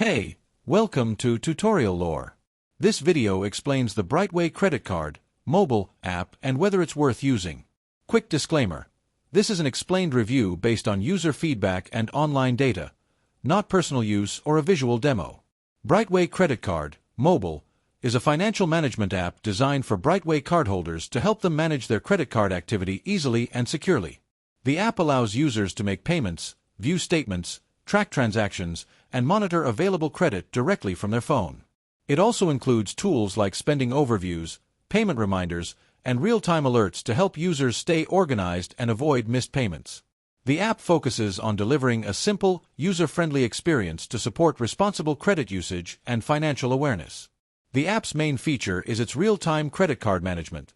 Hey, welcome to Tutorial Lore. This video explains the BrightWay Credit Card mobile app and whether it's worth using. Quick disclaimer. This is an explained review based on user feedback and online data, not personal use or a visual demo. BrightWay Credit Card mobile is a financial management app designed for BrightWay cardholders to help them manage their credit card activity easily and securely. The app allows users to make payments, view statements, track transactions, and monitor available credit directly from their phone. It also includes tools like spending overviews, payment reminders, and real-time alerts to help users stay organized and avoid missed payments. The app focuses on delivering a simple, user-friendly experience to support responsible credit usage and financial awareness. The app's main feature is its real-time credit card management.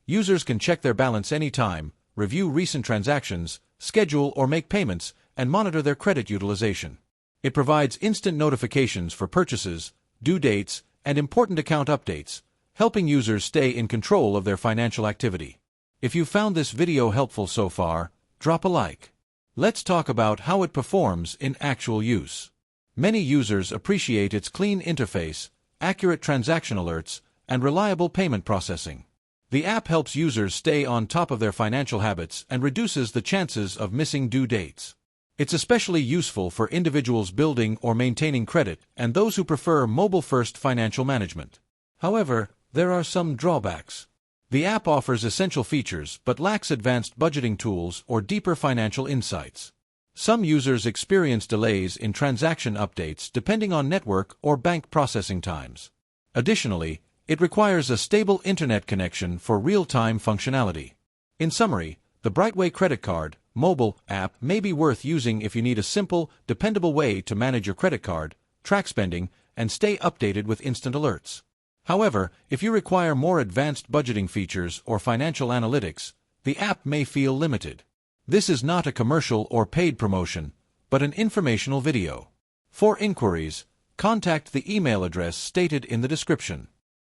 Users can check their balance anytime, review recent transactions, schedule or make payments, and monitor their credit utilization. It provides instant notifications for purchases, due dates, and important account updates, helping users stay in control of their financial activity. If you found this video helpful so far, drop a like. Let's talk about how it performs in actual use. Many users appreciate its clean interface, accurate transaction alerts, and reliable payment processing. The app helps users stay on top of their financial habits and reduces the chances of missing due dates. It's especially useful for individuals building or maintaining credit and those who prefer mobile-first financial management. However, there are some drawbacks. The app offers essential features but lacks advanced budgeting tools or deeper financial insights. Some users experience delays in transaction updates depending on network or bank processing times. Additionally, it requires a stable internet connection for real-time functionality. In summary, the BrightWay Credit Card mobile app may be worth using if you need a simple, dependable way to manage your credit card, track spending, and stay updated with instant alerts. However, if you require more advanced budgeting features or financial analytics, the app may feel limited. This is not a commercial or paid promotion, but an informational video. For inquiries, contact the email address stated in the description.